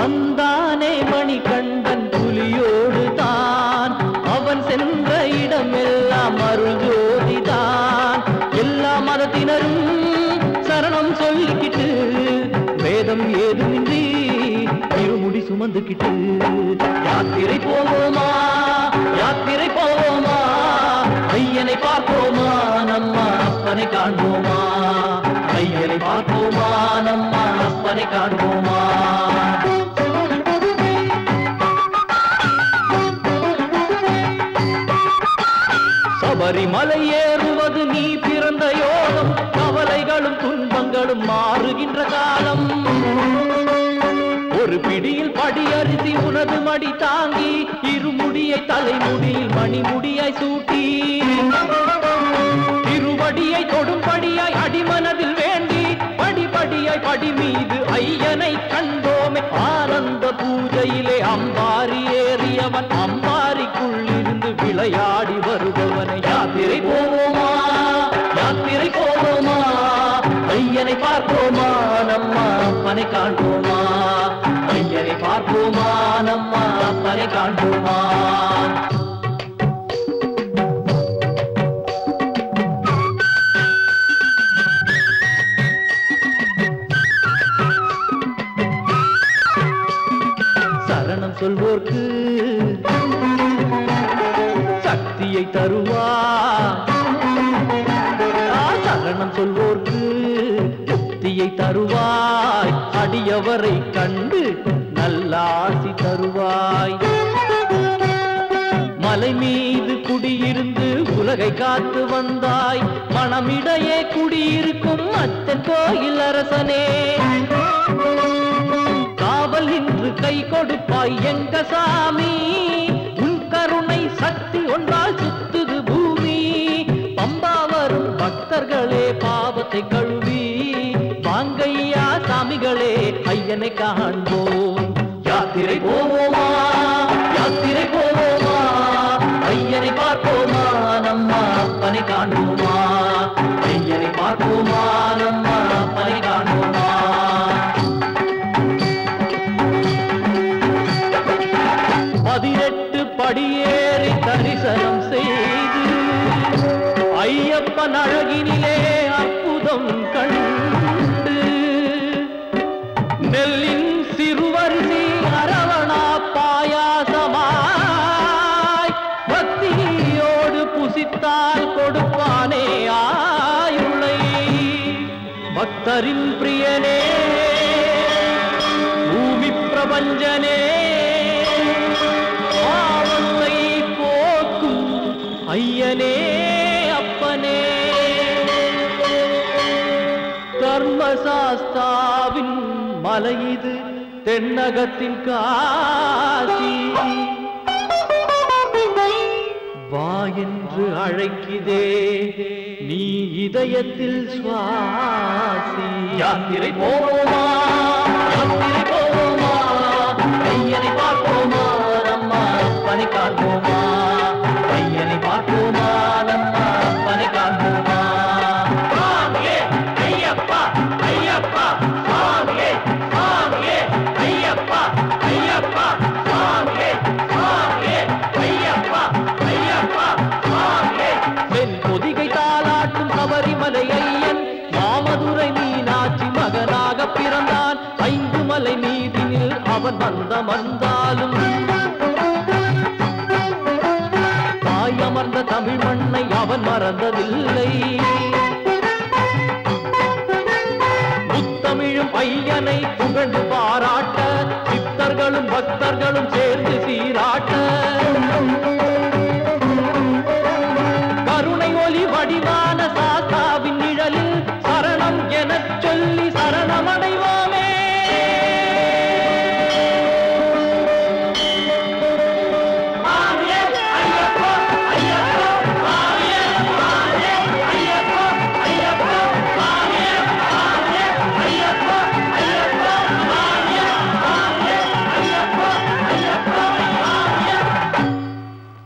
வந்தானே மணிகண்டன் புலியோடு தான் அவன் சென்ற இடமெல்லாம் அருள் ஜோதிதான் எல்லா மதத்தினரும் சரணம் சொல்லிக்கிட்டு வேதம் ஏதுமின்றி இருமுடி சுமந்துக்கிட்டு யாத்திரை போவோமா யாத்திரை போவோமா ஐயனை பார்ப்போமா நம்ம அப்பனை காண்போமா ஐயனை பார்ப்போமா நம்ம அப்பனை காண்போமா சபரிமலை ஏறுவது நீ பிறந்த யோகம் கவலைகளும் துன்பங்களும் மாறுகின்ற காலம் ஒரு பிடியில் படியரிசி உனது மடி தாங்கி இருமுடியை தலைமுடியில் மணிமுடியாய் சூட்டி திருவடியை தொடும்படியாய் அடிமனதில் வேண்டி படிப்படியாய் படி மீது ஐயனை கண்டோமே ஆனந்த பூஜையிலே அம்பாரி ஏறியவன் அம்பாரிக்குள் இருந்து விளையாடி வருபவனை யாத்திரை போவோமா யாத்திரை போவோமா ஐயனை பார்ப்போமா நம்ம அப்பனை காண்போமா ஐயனை பார்ப்போமா நம்ம அப்பனை காண்போமா சரணம் சொல்வோர்க்கு சக்தியை தருவா சரணம் சொல்வோர்க்கு முக்தியை தருவாய் அடியவரை கண்டு நல்லாசி தருவாய் மலை மீது குடியிருந்து உலகை காத்து வந்தாய் மனமிடையே குடியிருக்கும் அச்சன் கோயில் அரசனே காவல் இன்று கை கொடுப்பாய் எங்க சாமி உன் கருணை சக்தி ஒன்றால் சுத்துது பூமி பம்பா வரும் பக்தர்களே பாவத்தை கழுவி வாங்கையா சாமிகளே ஐயனை காண்போம் யாத்திரை போவோமா யாத்திரை போவோமா ஐயனை பார்ப்போமா நம்ம அப்பனை காண்போமா ஐயனை பார்ப்போமா நம்ம அப்பனை காண்போமா 18 படியேறி தரிசனம் செய்து ஐயப்பன் அழகினிலே அற்புதம் கண்டு நெல்லின் சிறுவரிசி அரவணா பாயாசமாய் பக்தியோடு புசித்தால் கொடுப்பானே ஆயுளை பக்தரின் பிரியனே பூமி பிரபஞ்சனே பாவத்தை போக்கும் ஐயனே அப்பனே தர்மசாஸ்தாவின் மலை இது தென்னகத்தின் காசி வா என்று அழைக்குதே நீ இதயத்தில் சுவாசி யாத்திரை போவோமா யாத்திரை போவோமா ஐயனை பார்ப்போமா நம்ம அப்பனை காண்போமா ஐயனை பார்ப்போமா நம்ம அப்பனை காண்போமா சாமியே ஐயப்பா ஐயப்பா சாமியே சாமியே ஐயப்பா ஐயப்பா சாமியே சாமியே ஐயப்பா ஐயப்பா சாமியே பெண் பொதிகை தாலாட்டும் சபரிமலை ஐயன் மாமதுரை மீனாட்சி மகனாக பிறந்தான் 5 மலை மீதினில் அவன் வந்தாலும் தாயமர்ந்த தமிழ் மண்ணை அவன் மறந்ததில்லை முத்தமிழும் ஐயனை புகழ்ந்து பாராட்ட சித்தர்களும் பக்தர்களும் சேர்ந்து